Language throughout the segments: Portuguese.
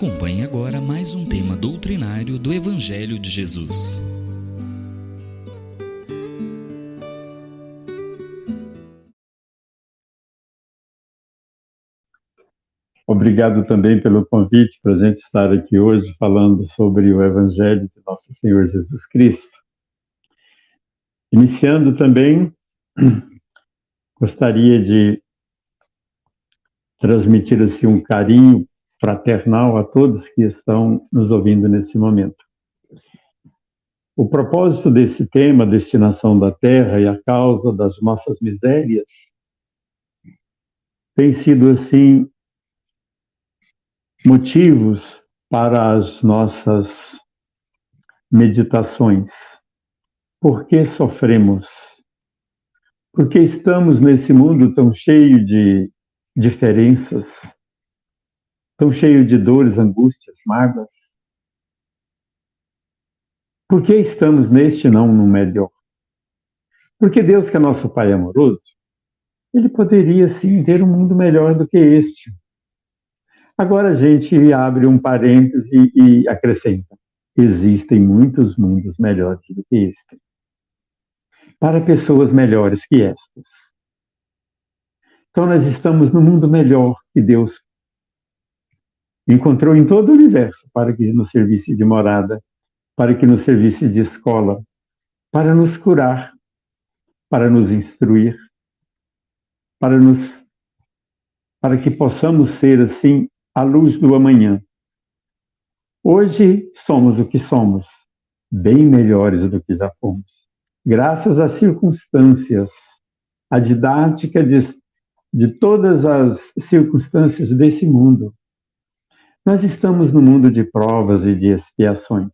Acompanhe agora mais um tema doutrinário do Evangelho de Jesus. Obrigado também pelo convite para a gente estar aqui hoje falando sobre o Evangelho de Nosso Senhor Jesus Cristo. Iniciando também, gostaria de transmitir assim, um carinho fraternal a todos que estão nos ouvindo nesse momento. O propósito desse tema, destinação da terra e a causa das nossas misérias, tem sido assim motivos para as nossas meditações. Por que sofremos? Por que estamos nesse mundo tão cheio de diferenças, tão cheio de dores, angústias, mágoas? Por que estamos neste não no melhor? Porque Deus, que é nosso Pai amoroso, Ele poderia sim ter um mundo melhor do que este. Agora a gente abre um parêntese e acrescenta: existem muitos mundos melhores do que este, para pessoas melhores que estas. Então nós estamos no mundo melhor que Deus encontrou em todo o universo para que nos servisse de morada, para que nos servisse de escola, para nos curar, para nos instruir, para que possamos ser assim a luz do amanhã. Hoje somos o que somos, bem melhores do que já fomos, graças às circunstâncias, à didática de todas as circunstâncias desse mundo. Nós estamos no mundo de provas e de expiações,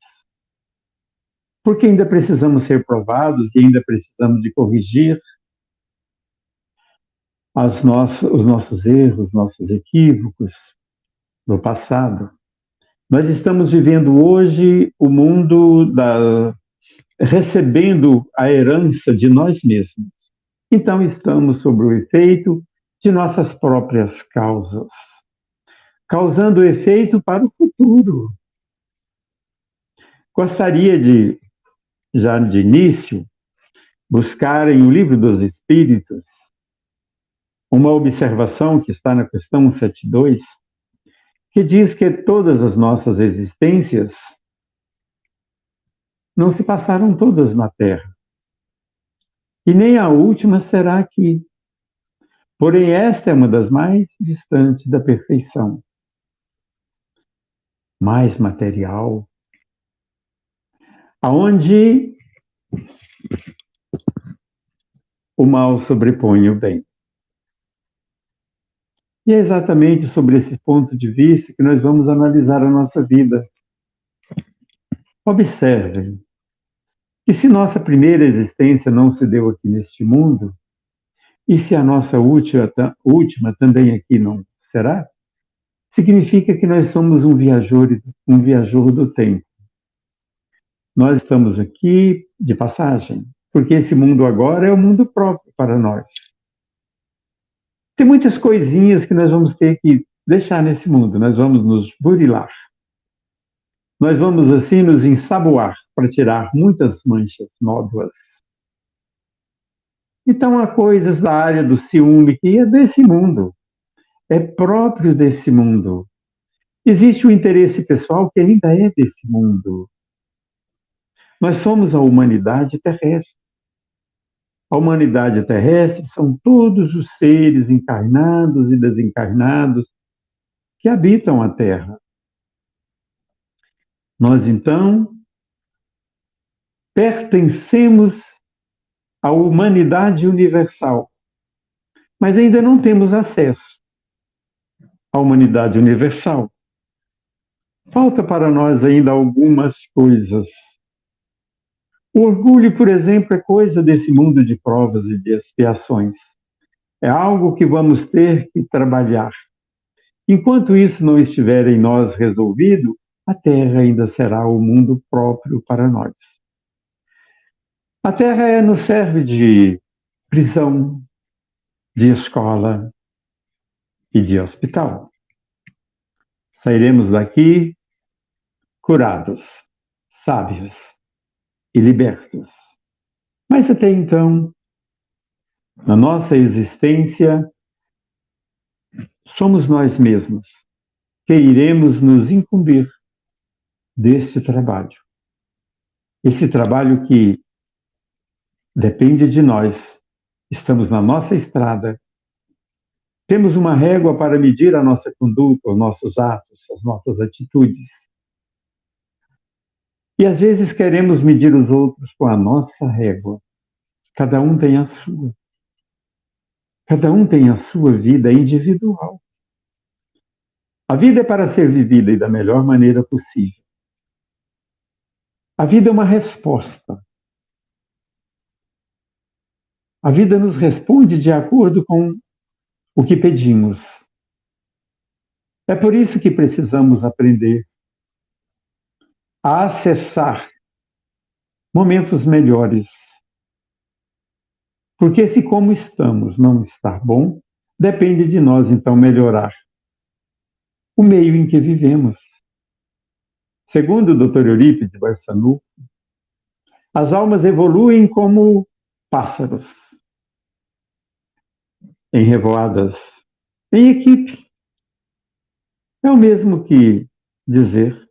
porque ainda precisamos ser provados e ainda precisamos de corrigir os nossos erros, nossos equívocos do passado. Nós estamos vivendo hoje o mundo recebendo a herança de nós mesmos. Então estamos sob o efeito de nossas próprias causas, causando efeito para o futuro. Gostaria de, já de início, buscar em O Livro dos Espíritos uma observação que está na questão 172, que diz que todas as nossas existências não se passaram todas na Terra, e nem a última será aqui. Porém, esta é uma das mais distantes da perfeição, mais material, aonde o mal sobrepõe o bem. E é exatamente sobre esse ponto de vista que nós vamos analisar a nossa vida. Observe que se nossa primeira existência não se deu aqui neste mundo, e se a nossa última também aqui não será, significa que nós somos um viajor do tempo. Nós estamos aqui de passagem, porque esse mundo agora é o mundo próprio para nós. Tem muitas coisinhas que nós vamos ter que deixar nesse mundo, nós vamos nos burilar. Nós vamos assim nos ensaboar para tirar muitas manchas, nódoas. Então há coisas da área do ciúme que é desse mundo, é próprio desse mundo. Existe o interesse pessoal que ainda é desse mundo. Nós somos a humanidade terrestre. A humanidade terrestre são todos os seres encarnados e desencarnados que habitam a Terra. Nós, então, pertencemos à humanidade universal, mas ainda não temos acesso à humanidade universal. Falta para nós ainda algumas coisas. O orgulho, por exemplo, é coisa desse mundo de provas e de expiações. É algo que vamos ter que trabalhar. Enquanto isso não estiver em nós resolvido, a Terra ainda será o mundo próprio para nós. A Terra nos serve de prisão, de escola e de hospital. sairemos daqui curados, sábios e libertos. Mas até então, na nossa existência, somos nós mesmos que iremos nos incumbir deste trabalho. Esse trabalho que depende de nós. Estamos na nossa estrada. Temos uma régua para medir a nossa conduta, os nossos atos, as nossas atitudes. E às vezes queremos medir os outros com a nossa régua. Cada um tem a sua. Cada um tem a sua vida individual. A vida é para ser vivida e da melhor maneira possível. A vida é uma resposta. A vida nos responde de acordo com o que pedimos. É por isso que precisamos aprender a acessar momentos melhores. Porque se como estamos não está bom, depende de nós, então, melhorar o meio em que vivemos. Segundo o Dr. Eurípides Barçanufo, as almas evoluem como pássaros, em revoadas, em equipe. É o mesmo que dizer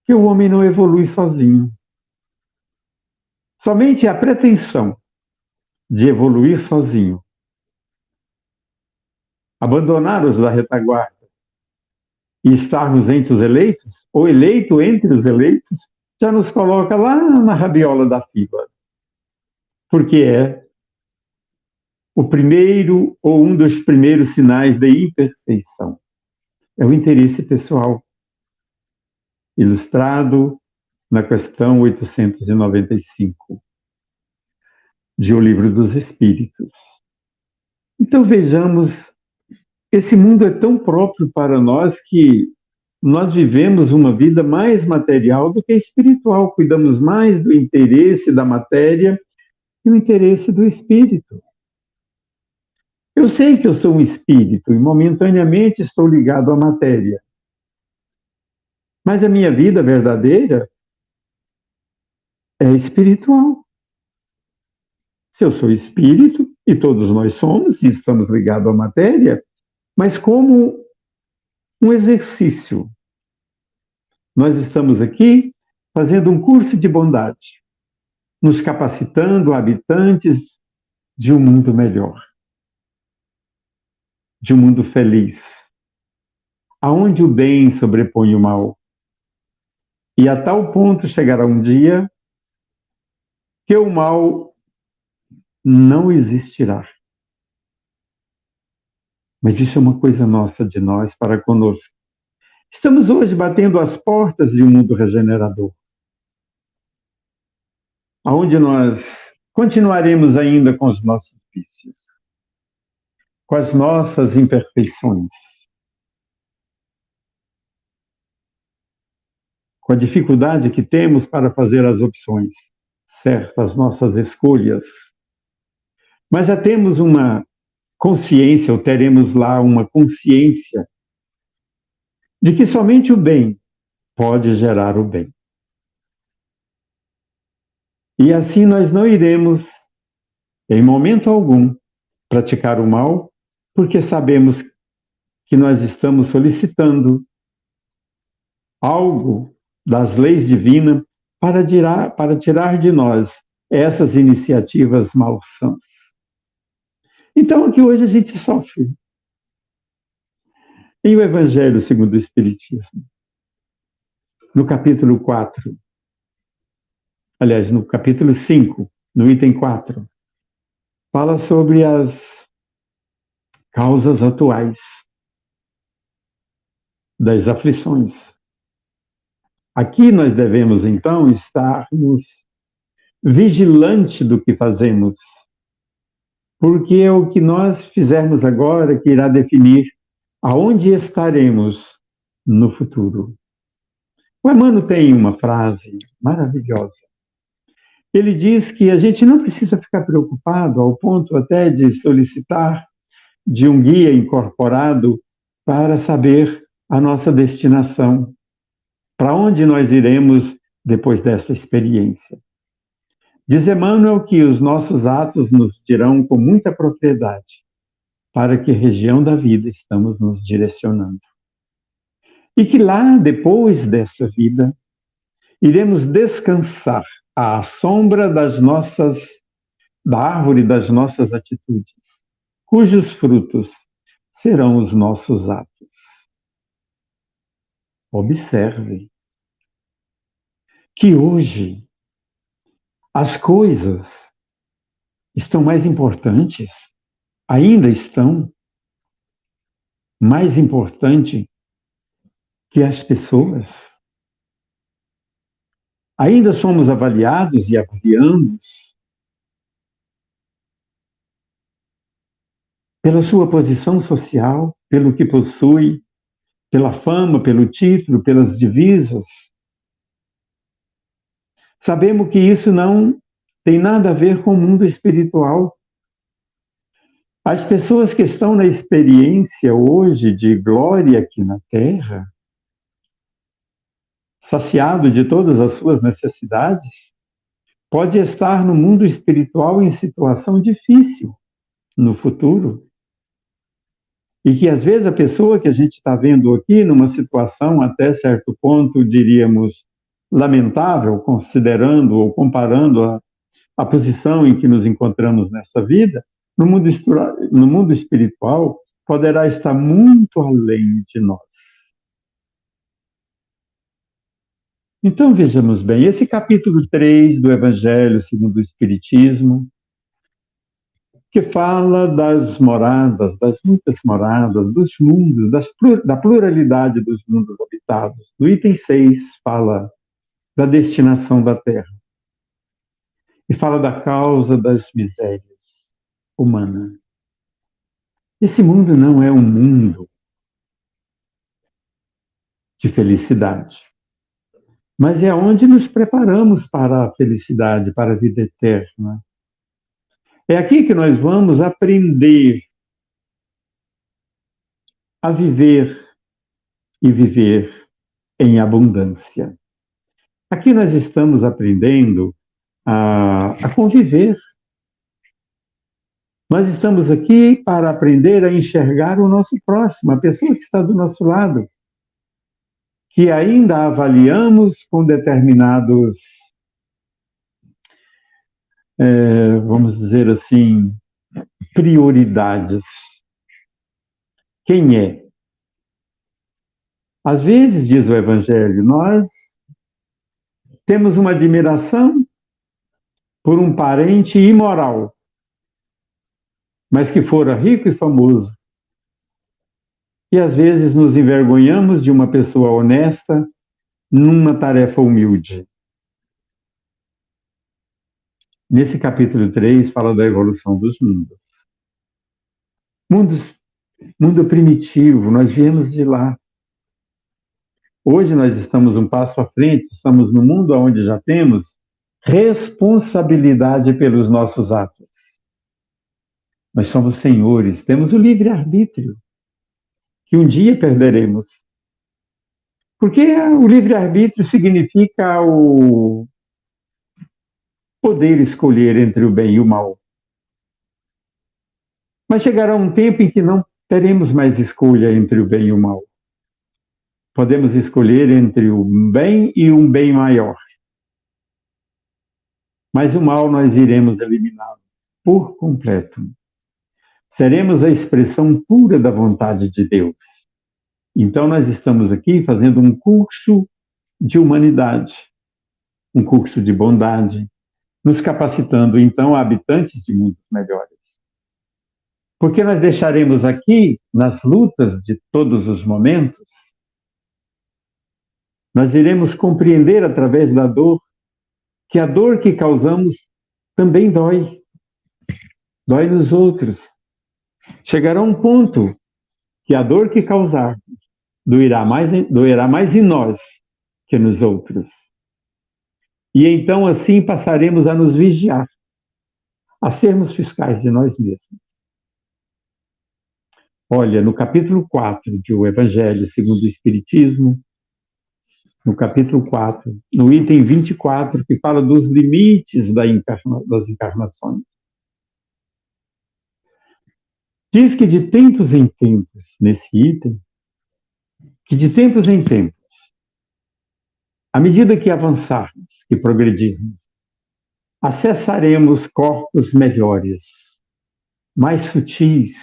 que o homem não evolui sozinho. Somente a pretensão de evoluir sozinho, abandonar os da retaguarda e estarmos entre os eleitos, ou eleito entre os eleitos, já nos coloca lá na rabiola da fila. Porque é o primeiro ou um dos primeiros sinais de imperfeição. É o interesse pessoal, ilustrado na questão 895 de O Livro dos Espíritos. Então vejamos, esse mundo é tão próprio para nós que nós vivemos uma vida mais material do que espiritual, cuidamos mais do interesse da matéria e o interesse do espírito. Eu sei que eu sou um espírito e momentaneamente estou ligado à matéria. Mas a minha vida verdadeira é espiritual. Se eu sou espírito, e todos nós somos, e estamos ligados à matéria, mas como um exercício. Nós estamos aqui fazendo um curso de bondade, nos capacitando habitantes de um mundo melhor, de um mundo feliz, aonde o bem sobrepõe o mal. E a tal ponto chegará um dia que o mal não existirá. Mas isso é uma coisa nossa, de nós, para conosco. Estamos hoje batendo as portas de um mundo regenerador, onde nós continuaremos ainda com os nossos vícios, com as nossas imperfeições, com a dificuldade que temos para fazer as opções certas, as nossas escolhas. Mas já temos uma consciência, ou teremos lá uma consciência, de que somente o bem pode gerar o bem. E assim nós não iremos, em momento algum, praticar o mal, porque sabemos que nós estamos solicitando algo das leis divinas para tirar de nós essas iniciativas malsãs. Então, aqui hoje a gente sofre. Em O Evangelho segundo o Espiritismo, no capítulo 4, aliás, no capítulo 5, no item 4, fala sobre as causas atuais das aflições. Aqui nós devemos, então, estarmos vigilantes do que fazemos, porque é o que nós fizermos agora que irá definir aonde estaremos no futuro. O Emmanuel tem uma frase maravilhosa. Ele diz que a gente não precisa ficar preocupado ao ponto até de solicitar de um guia incorporado para saber a nossa destinação, para onde nós iremos depois desta experiência. Diz Emmanuel que os nossos atos nos dirão com muita propriedade para que região da vida estamos nos direcionando. E que lá, depois dessa vida, iremos descansar à sombra da árvore das nossas atitudes, cujos frutos serão os nossos atos. Observe que hoje as coisas estão mais importantes, ainda estão mais importante que as pessoas. Ainda somos avaliados e avaliamos pela sua posição social, pelo que possui, pela fama, pelo título, pelas divisas. Sabemos que isso não tem nada a ver com o mundo espiritual. As pessoas que estão na experiência hoje de glória aqui na Terra, saciado de todas as suas necessidades, pode estar no mundo espiritual em situação difícil no futuro. E que às vezes a pessoa que a gente está vendo aqui numa situação até certo ponto, diríamos, lamentável, considerando ou comparando a posição em que nos encontramos nessa vida, no mundo espiritual, poderá estar muito além de nós. Então, vejamos bem, esse capítulo 3 do Evangelho segundo o Espiritismo, que fala das moradas, das muitas moradas, dos mundos, da pluralidade dos mundos habitados. No item 6 fala da destinação da Terra. E fala da causa das misérias humanas. Esse mundo não é um mundo de felicidade, mas é onde nos preparamos para a felicidade, para a vida eterna. É aqui que nós vamos aprender a viver e viver em abundância. Aqui nós estamos aprendendo a conviver. Nós estamos aqui para aprender a enxergar o nosso próximo, a pessoa que está do nosso lado, que ainda avaliamos com determinados, vamos dizer assim, prioridades. Quem é? Às vezes, diz o Evangelho, nós temos uma admiração por um parente imoral, mas que fora rico e famoso. E às vezes nos envergonhamos de uma pessoa honesta numa tarefa humilde. Nesse capítulo 3 fala da evolução dos mundos. Mundo primitivo, nós viemos de lá. Hoje nós estamos um passo à frente, estamos no mundo onde já temos responsabilidade pelos nossos atos. Nós somos senhores, temos o livre-arbítrio, que um dia perderemos. Porque o livre-arbítrio significa o poder escolher entre o bem e o mal. Mas chegará um tempo em que não teremos mais escolha entre o bem e o mal. Podemos escolher entre o bem e um bem maior. Mas o mal nós iremos eliminá-lo por completo. Seremos a expressão pura da vontade de Deus. Então nós estamos aqui fazendo um curso de humanidade, um curso de bondade, nos capacitando então a habitantes de mundos melhores. Porque nós deixaremos aqui, nas lutas de todos os momentos, nós iremos compreender através da dor, que a dor que causamos também dói. Dói nos outros. Chegará um ponto que a dor que causarmos doerá mais em nós que nos outros. E então assim passaremos a nos vigiar, a sermos fiscais de nós mesmos. Olha, no capítulo 4 do Evangelho segundo o Espiritismo, no capítulo 4, no item 24, que fala dos limites das encarnações. Diz que de tempos em tempos, nesse item, que de tempos em tempos, à medida que avançarmos, que progredirmos, acessaremos corpos melhores, mais sutis,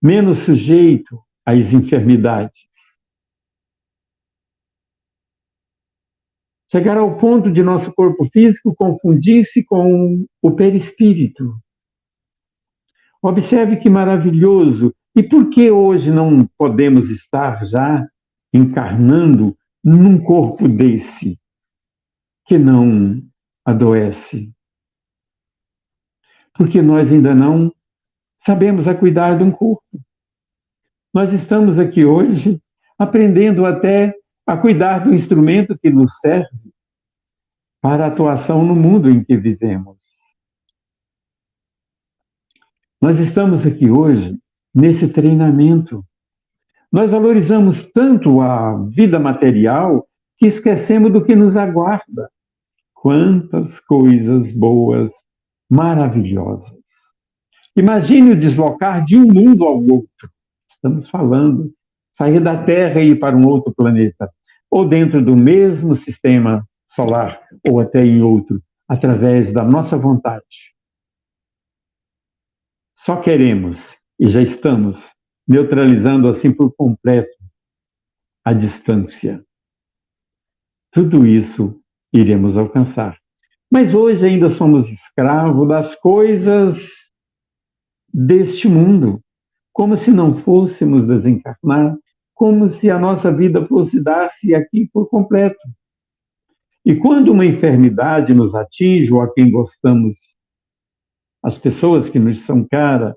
menos sujeito às enfermidades. Chegará ao ponto de nosso corpo físico confundir-se com o perispírito. Observe que maravilhoso. E por que hoje não podemos estar já encarnando num corpo desse que não adoece? Porque nós ainda não sabemos a cuidar de um corpo. Nós estamos aqui hoje aprendendo até a cuidar do instrumento que nos serve para a atuação no mundo em que vivemos. Nós estamos aqui hoje nesse treinamento. Nós valorizamos tanto a vida material que esquecemos do que nos aguarda. Quantas coisas boas, maravilhosas. Imagine o deslocar de um mundo ao outro. Estamos falando sair da Terra e ir para um outro planeta, ou dentro do mesmo sistema solar, ou até em outro, através da nossa vontade. Só queremos, e já estamos, neutralizando assim por completo a distância. Tudo isso iremos alcançar. Mas hoje ainda somos escravos das coisas deste mundo, como se não fôssemos desencarnar, como se a nossa vida fosse dar-se aqui por completo. E quando uma enfermidade nos atinge, ou a quem gostamos, as pessoas que nos são caras,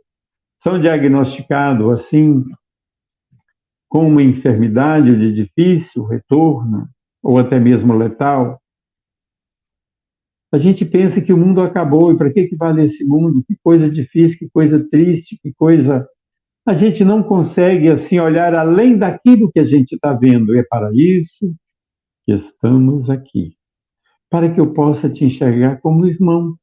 são diagnosticados assim, com uma enfermidade de difícil retorno, ou até mesmo letal, a gente pensa que o mundo acabou, e para que vale esse mundo? Que coisa difícil, que coisa triste, que coisa... A gente não consegue, assim, olhar além daquilo que a gente está vendo. É para isso que estamos aqui. Para que eu possa te enxergar como irmão.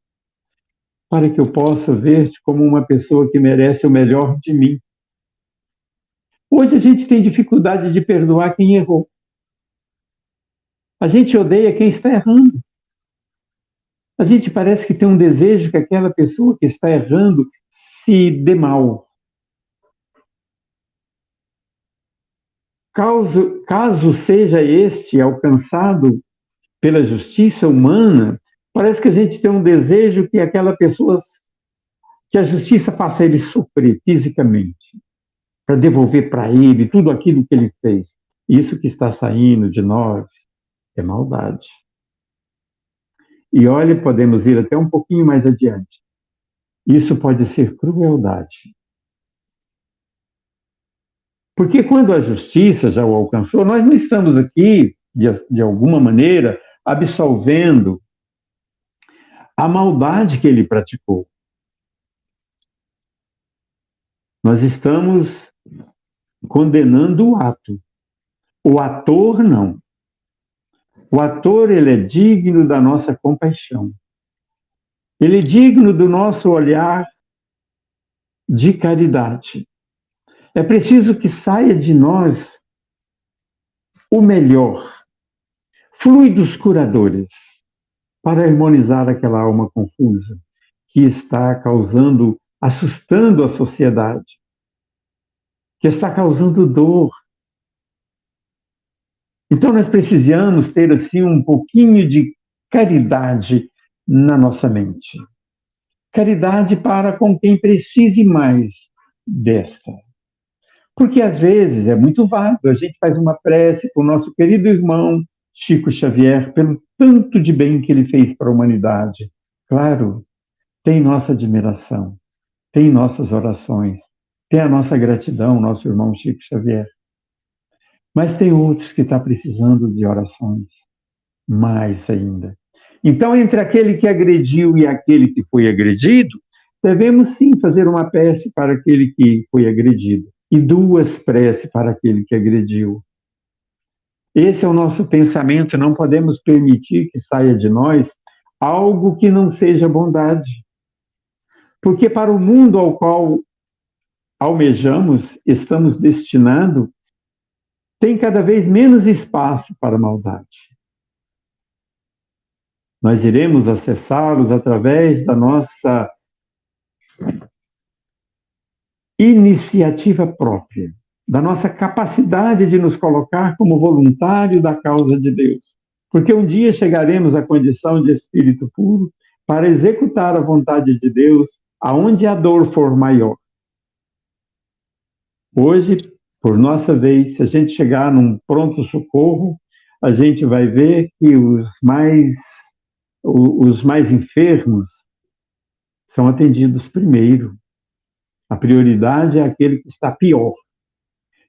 Para que eu possa ver-te como uma pessoa que merece o melhor de mim. Hoje a gente tem dificuldade de perdoar quem errou. A gente odeia quem está errando. A gente parece que tem um desejo que aquela pessoa que está errando se dê mal. Caso seja este alcançado pela justiça humana, parece que a gente tem um desejo que aquela pessoa, que a justiça faça ele sofrer fisicamente, para devolver para ele tudo aquilo que ele fez. Isso que está saindo de nós é maldade. E olha, podemos ir até um pouquinho mais adiante. Isso pode ser crueldade. Porque quando a justiça já o alcançou, nós não estamos aqui, de alguma maneira, absolvendo a maldade que ele praticou. Nós estamos condenando o ato. O ator, não. O ator, ele é digno da nossa compaixão. Ele é digno do nosso olhar de caridade. É preciso que saia de nós o melhor, fluidos curadores, para harmonizar aquela alma confusa que está causando, assustando a sociedade, que está causando dor. Então nós precisamos ter assim um pouquinho de caridade na nossa mente. Caridade para com quem precise mais desta. Porque às vezes é muito válido, a gente faz uma prece para o nosso querido irmão Chico Xavier, pelo tanto de bem que ele fez para a humanidade. Claro, tem nossa admiração, tem nossas orações, tem a nossa gratidão, nosso irmão Chico Xavier. Mas tem outros que estão precisando de orações, mais ainda. Então, entre aquele que agrediu e aquele que foi agredido, devemos sim fazer uma prece para aquele que foi agredido e duas preces para aquele que agrediu. Esse é o nosso pensamento, não podemos permitir que saia de nós algo que não seja bondade. Porque para o mundo ao qual almejamos, estamos destinados, tem cada vez menos espaço para a maldade. Nós iremos acessá-los através da nossa iniciativa própria, da nossa capacidade de nos colocar como voluntário da causa de Deus. Porque um dia chegaremos à condição de espírito puro para executar a vontade de Deus aonde a dor for maior. Hoje, por nossa vez, se a gente chegar num pronto-socorro, a gente vai ver que os mais enfermos são atendidos primeiro. A prioridade é aquele que está pior.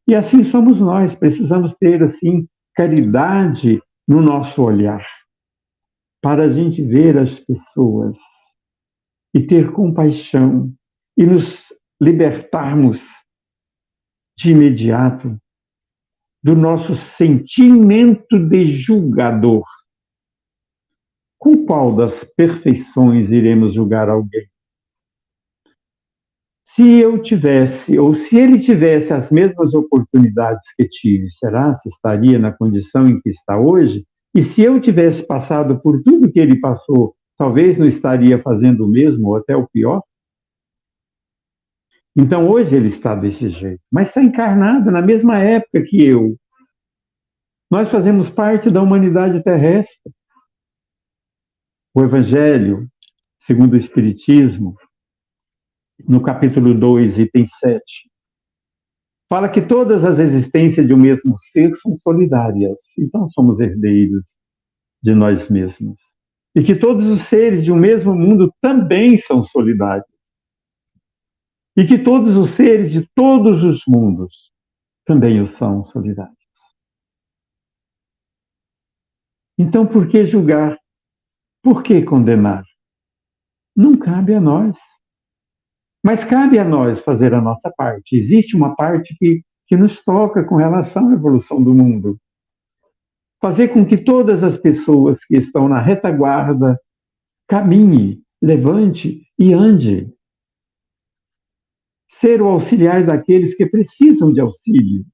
E assim somos nós, precisamos ter, assim, caridade no nosso olhar, para a gente ver as pessoas e ter compaixão e nos libertarmos de imediato do nosso sentimento de julgador. Com qual das perfeições iremos julgar alguém? Se eu tivesse, ou se ele tivesse as mesmas oportunidades que tive, será se estaria na condição em que está hoje? E se eu tivesse passado por tudo que ele passou, talvez não estaria fazendo o mesmo, ou até o pior? Então hoje ele está desse jeito, mas está encarnado na mesma época que eu. Nós fazemos parte da humanidade terrestre. O Evangelho, segundo o Espiritismo, no capítulo 2, item 7, fala que todas as existências de um mesmo ser são solidárias, então somos herdeiros de nós mesmos. E que todos os seres de um mesmo mundo também são solidários. E que todos os seres de todos os mundos também o são solidários. Então, por que julgar? Por que condenar? Não cabe a nós. Mas cabe a nós fazer a nossa parte. Existe uma parte que nos toca com relação à evolução do mundo. Fazer com que todas as pessoas que estão na retaguarda caminhe, levante e ande. Ser o auxiliar daqueles que precisam de auxílio.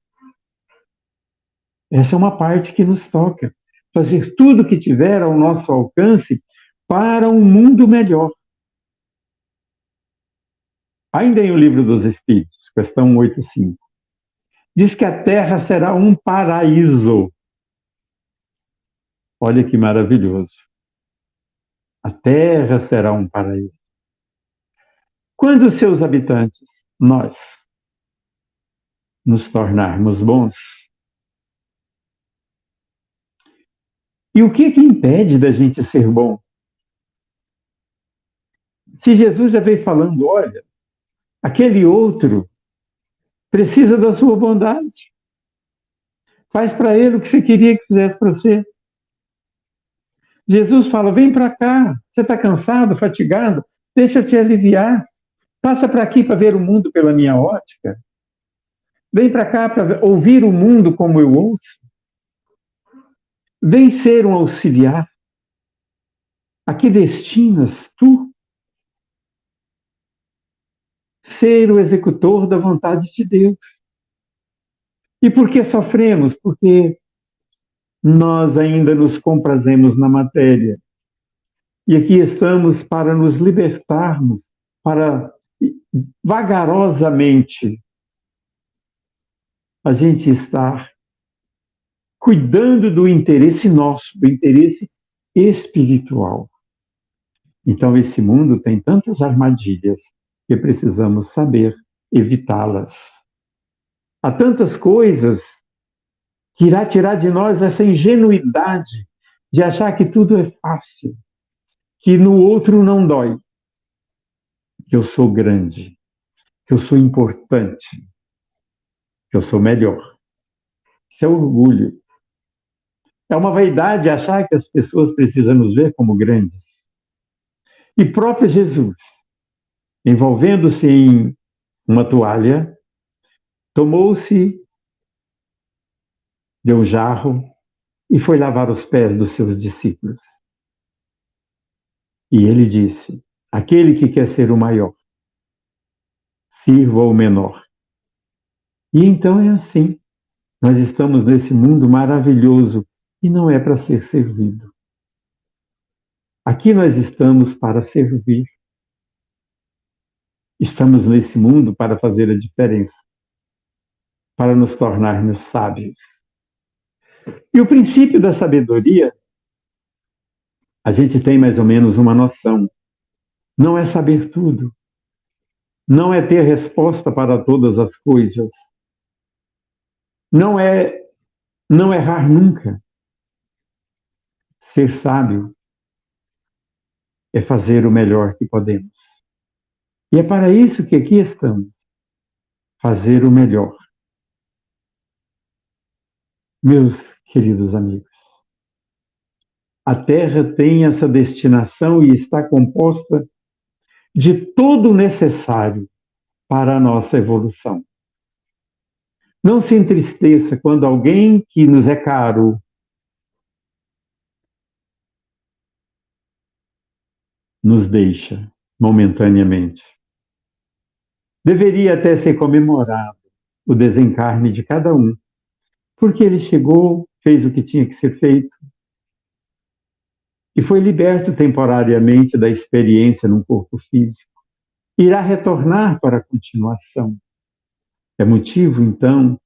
Essa é uma parte que nos toca. Fazer tudo o que tiver ao nosso alcance para um mundo melhor. Ainda em O Livro dos Espíritos, questão 185, diz que a Terra será um paraíso. Olha que maravilhoso. A Terra será um paraíso. Quando os seus habitantes, nós, nos tornarmos bons. E o que impede da gente ser bom? Se Jesus já veio falando, olha, aquele outro precisa da sua bondade. Faz para ele o que você queria que fizesse para você. Jesus fala, vem para cá, você está cansado, fatigado, deixa eu te aliviar. Passa para aqui para ver o mundo pela minha ótica. Vem para cá para ouvir o mundo como eu ouço. Vem ser um auxiliar. A que destinas tu? Ser o executor da vontade de Deus. E por que sofremos? Porque nós ainda nos comprazemos na matéria. E aqui estamos para nos libertarmos, para vagarosamente a gente estar cuidando do interesse nosso, do interesse espiritual. Então, esse mundo tem tantas armadilhas que precisamos saber evitá-las. Há tantas coisas que irá tirar de nós essa ingenuidade de achar que tudo é fácil, que no outro não dói, que eu sou grande, que eu sou importante, que eu sou melhor. Isso é orgulho. É uma vaidade achar que as pessoas precisam nos ver como grandes. E próprio Jesus, envolvendo-se em uma toalha, tomou-se de um jarro e foi lavar os pés dos seus discípulos. E ele disse: aquele que quer ser o maior, sirva o menor. E então é assim. Nós estamos nesse mundo maravilhoso e não é para ser servido. Aqui nós estamos para servir. Estamos nesse mundo para fazer a diferença, para nos tornarmos sábios. E o princípio da sabedoria, a gente tem mais ou menos uma noção. Não é saber tudo. Não é ter resposta para todas as coisas. Não é não errar nunca. Ser sábio é fazer o melhor que podemos. E é para isso que aqui estamos. Fazer o melhor. Meus queridos amigos, a Terra tem essa destinação e está composta de todo o necessário para a nossa evolução. Não se entristeça quando alguém que nos é caro nos deixa momentaneamente. Deveria até ser comemorado o desencarne de cada um, porque ele chegou, fez o que tinha que ser feito e foi liberto temporariamente da experiência num corpo físico. Irá retornar para a continuação. É motivo, então,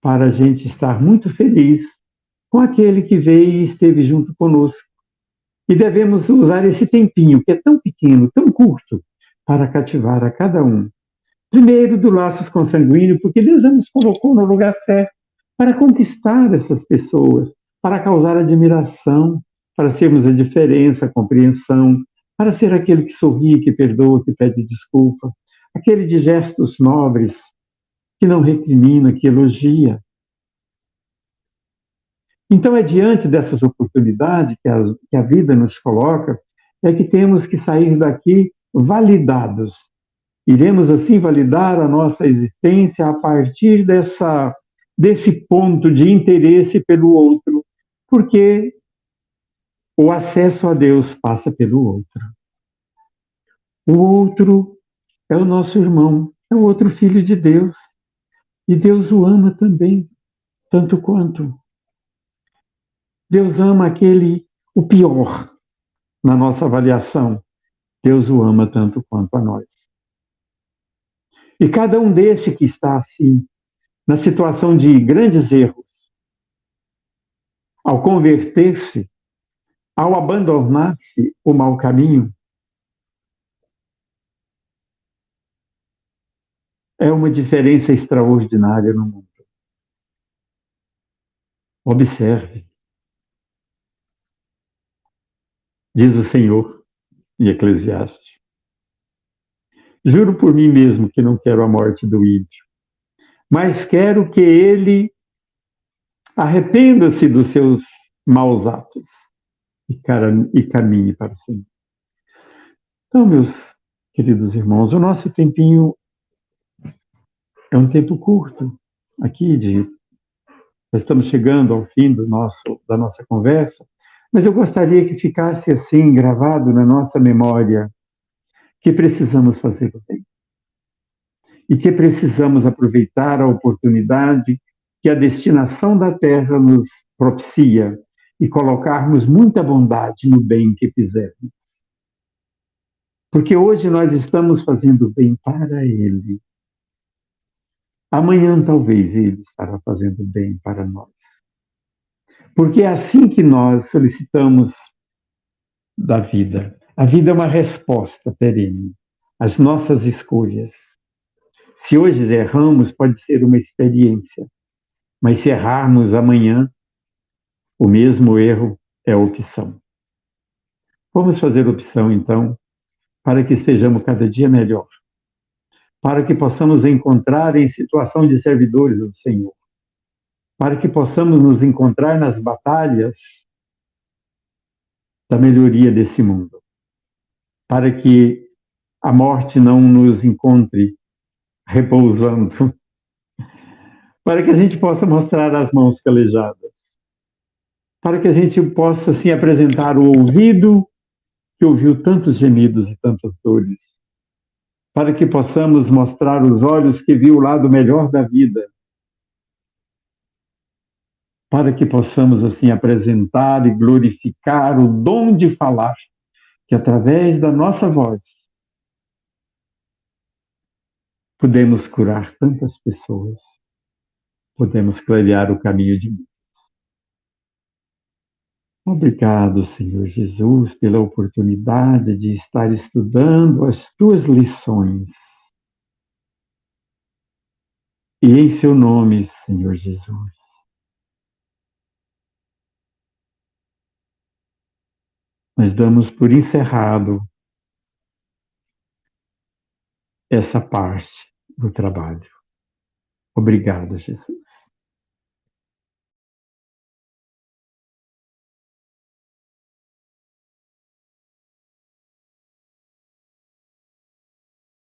para a gente estar muito feliz com aquele que veio e esteve junto conosco. E devemos usar esse tempinho, que é tão pequeno, tão curto, para cativar a cada um. Primeiro, do laços consanguíneo, porque Deus já nos colocou no lugar certo para conquistar essas pessoas, para causar admiração, para sermos a diferença, a compreensão, para ser aquele que sorri, que perdoa, que pede desculpa, aquele de gestos nobres, que não recrimina, que elogia. Então, é diante dessas oportunidades que a vida nos coloca, é que temos que sair daqui validados. Iremos, assim, validar a nossa existência a partir desse ponto de interesse pelo outro, porque o acesso a Deus passa pelo outro. O outro é o nosso irmão, é o outro filho de Deus. E Deus o ama também, tanto quanto. Deus ama o pior na nossa avaliação. Deus o ama tanto quanto a nós. E cada um desse que está assim, na situação de grandes erros, ao converter-se, ao abandonar-se o mau caminho, é uma diferença extraordinária no mundo. Observe. Diz o Senhor em Eclesiastes: juro por mim mesmo que não quero a morte do ímpio, mas quero que ele arrependa-se dos seus maus atos e caminhe para o Senhor. Então, meus queridos irmãos, o nosso tempinho é um tempo curto aqui, nós estamos chegando ao fim da nossa conversa, mas eu gostaria que ficasse assim gravado na nossa memória que precisamos fazer o bem e que precisamos aproveitar a oportunidade que a destinação da Terra nos propicia e colocarmos muita bondade no bem que fizermos. Porque hoje nós estamos fazendo bem para Ele. Amanhã talvez Ele estará fazendo bem para nós. Porque é assim que nós solicitamos da vida. A vida é uma resposta perene às nossas escolhas. Se hoje erramos, pode ser uma experiência. Mas se errarmos amanhã, o mesmo erro é opção. Vamos fazer opção, então, para que estejamos cada dia melhor. Para que possamos encontrar em situação de servidores do Senhor. Para que possamos nos encontrar nas batalhas da melhoria desse mundo. Para que a morte não nos encontre repousando, para que a gente possa mostrar as mãos calejadas, para que a gente possa, assim, apresentar o ouvido que ouviu tantos gemidos e tantas dores, para que possamos mostrar os olhos que viu o lado melhor da vida, para que possamos, assim, apresentar e glorificar o dom de falar, que através da nossa voz podemos curar tantas pessoas, podemos clarear o caminho de muitos. Obrigado, Senhor Jesus, pela oportunidade de estar estudando as tuas lições. E em seu nome, Senhor Jesus, nós damos por encerrado essa parte do trabalho. Obrigado, Jesus.